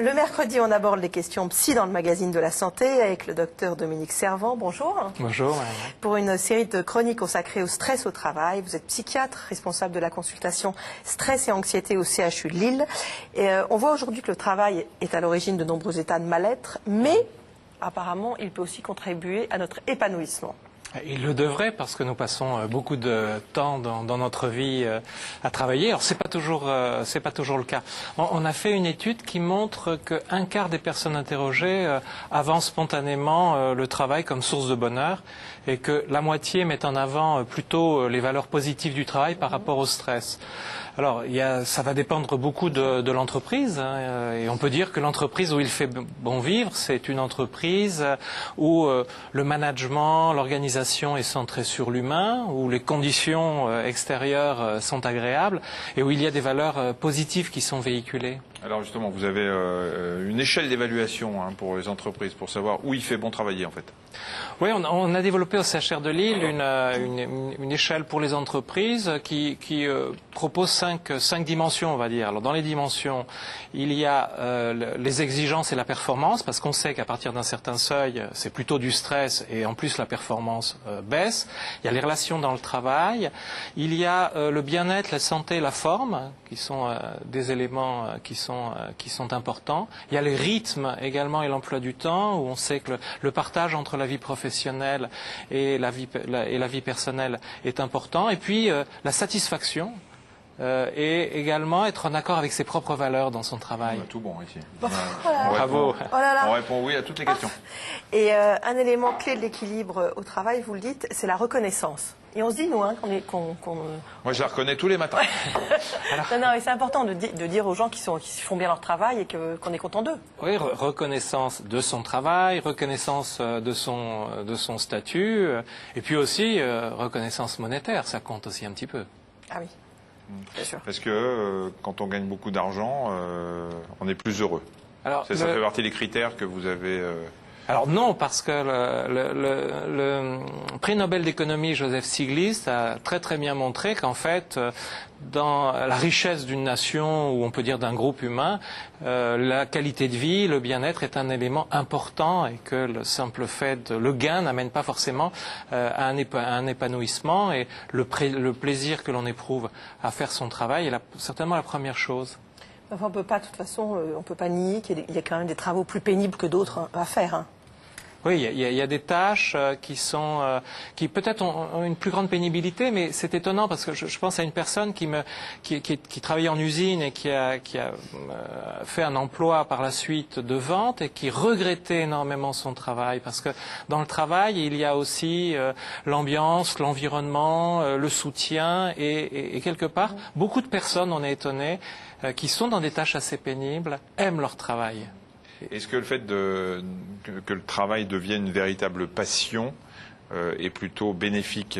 Le mercredi, on aborde les questions psy dans le magazine de la santé avec le docteur Dominique Servant. Bonjour. Bonjour. Pour une série de chroniques consacrées au stress au travail, vous êtes psychiatre, responsable de la consultation stress et anxiété au CHU de Lille. Et on voit aujourd'hui que le travail est à l'origine de nombreux états de mal-être, mais apparemment, il peut aussi contribuer à notre épanouissement. Il le devrait parce que nous passons beaucoup de temps dans notre vie à travailler. Alors c'est pas toujours le cas. On a fait une étude qui montre qu'un quart des personnes interrogées avancent spontanément le travail comme source de bonheur et que la moitié met en avant plutôt les valeurs positives du travail par rapport au stress. Alors, ça va dépendre beaucoup de l'entreprise, hein, et on peut dire que l'entreprise où il fait bon vivre, c'est une entreprise où le management, l'organisation est centrée sur l'humain, où les conditions extérieures sont agréables et où il y a des valeurs positives qui sont véhiculées. Alors justement, vous avez une échelle d'évaluation pour les entreprises pour savoir où il fait bon travailler en fait. Oui, on a développé au CHR de Lille une échelle pour les entreprises qui propose cinq dimensions, on va dire. Alors dans les dimensions, il y a les exigences et la performance, parce qu'on sait qu'à partir d'un certain seuil, c'est plutôt du stress et en plus la performance baisse. Il y a les relations dans le travail, il y a le bien-être, la santé, la forme, qui sont des éléments qui sont importants. Il y a les rythmes également et l'emploi du temps, où on sait que le partage entre la vie professionnelle et la vie personnelle est important. Et puis la satisfaction et également être en accord avec ses propres valeurs dans son travail. On a tout bon ici. Bravo. On répond oui à toutes les questions. Et un élément clé de l'équilibre au travail, vous le dites, c'est la reconnaissance. Et on se dit, nous, Moi, je la reconnais tous les matins. Non, mais c'est important de dire aux gens qui font bien leur travail et qu'on est content d'eux. Oui, reconnaissance de son travail, reconnaissance de son statut, et puis aussi reconnaissance monétaire, ça compte aussi un petit peu. Ah oui, bien sûr. Parce que quand on gagne beaucoup d'argent, on est plus heureux. Alors, ça fait partie des critères que vous avez... Alors non, parce que le prix Nobel d'économie Joseph Stiglitz a très très bien montré qu'en fait, dans la richesse d'une nation, ou on peut dire d'un groupe humain, la qualité de vie, le bien-être est un élément important et que le simple fait le gain n'amène pas forcément à un épanouissement, et le plaisir que l'on éprouve à faire son travail est certainement la première chose. Enfin, on peut pas, de toute façon, on peut pas nier qu'il y a quand même des travaux plus pénibles que d'autres à faire. Hein. Oui, il y a des tâches qui peut-être ont une plus grande pénibilité, mais c'est étonnant parce que je pense à une personne qui travaillait en usine et qui a fait un emploi par la suite de vente et qui regrettait énormément son travail, parce que dans le travail il y a aussi l'ambiance, l'environnement, le soutien et quelque part beaucoup de personnes, on est étonné, qui sont dans des tâches assez pénibles, aiment leur travail. Est-ce que le fait que le travail devienne une véritable passion est plutôt bénéfique?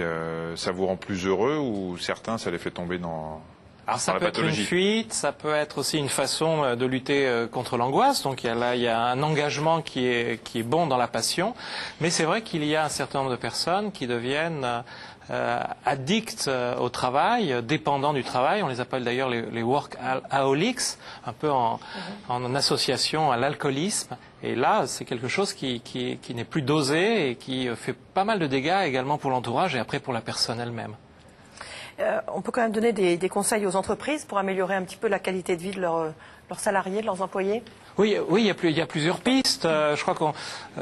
Ça vous rend plus heureux, ou certains, ça les fait tomber dans... Alors ça peut être une fuite, ça peut être aussi une façon de lutter contre l'angoisse. Donc il y a un engagement qui est bon dans la passion. Mais c'est vrai qu'il y a un certain nombre de personnes qui deviennent addicts au travail, dépendants du travail. On les appelle d'ailleurs les workaholics, un peu en association à l'alcoolisme. Et là, c'est quelque chose qui n'est plus dosé et qui fait pas mal de dégâts également pour l'entourage et après pour la personne elle-même. On peut quand même donner des conseils aux entreprises pour améliorer un petit peu la qualité de vie de leurs salariés, de leurs employés? Oui, il y a plusieurs pistes. Je crois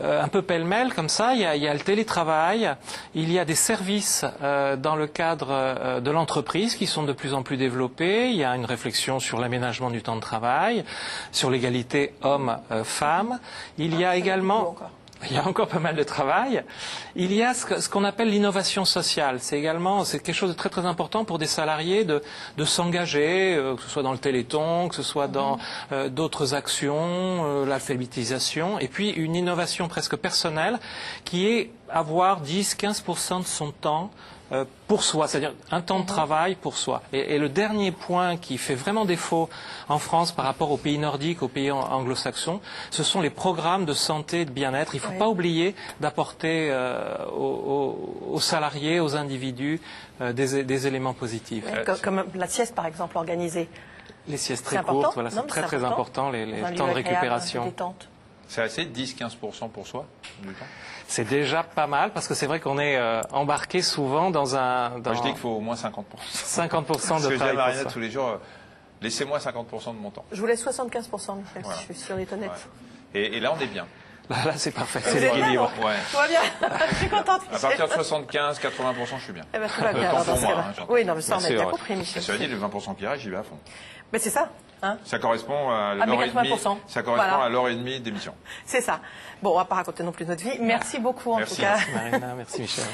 un peu pêle-mêle comme ça, il y a le télétravail, il y a des services dans le cadre de l'entreprise qui sont de plus en plus développés. Il y a une réflexion sur l'aménagement du temps de travail, sur l'égalité hommes-femmes. Il y a également... Il y a encore pas mal de travail. Il y a ce qu'on appelle l'innovation sociale. C'est quelque chose de très très important pour des salariés de s'engager, que ce soit dans le Téléthon, que ce soit dans d'autres actions, l'alphabétisation, et puis une innovation presque personnelle qui est avoir 10-15% de son temps pour soi, c'est-à-dire un temps de travail pour soi. Et le dernier point qui fait vraiment défaut en France par rapport aux pays nordiques, aux pays anglo-saxons, ce sont les programmes de santé et de bien-être. Il ne faut pas oublier d'apporter aux salariés, aux individus, des éléments positifs. Comme la sieste, par exemple, organisée. Les siestes C'est très important. courtes, voilà, Non, c'est mais très c'est très important, les Dans un temps lieu de agréable, récupération. un peu détente. C'est assez, 10-15% pour soi du temps? C'est déjà pas mal parce que c'est vrai qu'on est embarqué souvent dans Moi, je dis qu'il faut au moins 50%. 50% Parce que de je dis à travail pour Mariana ça. tous les jours, laissez-moi 50% de mon temps. Je vous laisse 75%, Michel, Voilà. si je suis honnête. Ouais. Et là, on est bien. Là, c'est parfait, Vous c'est êtes bien, l'équilibre. non Ouais. Tout va bien. Je suis contente, À Michel. partir de 75-80%, je suis bien. Eh ben, tout va bien. Tant alors, pour dans ce moi, cas-là. hein, j'entends. Oui, non, mais ça, on Bien a bien sûr. compris, Michel. Cela dit, les 20% qui restent, j'y vais à fond. Mais c'est ça, hein. Ça correspond à mais l'heure et demie. 80%. Ça correspond Voilà. à l'heure et demie d'émission. C'est ça. Bon, on va pas raconter non plus notre vie. Merci beaucoup, en Merci. tout cas. Marina, merci Michel.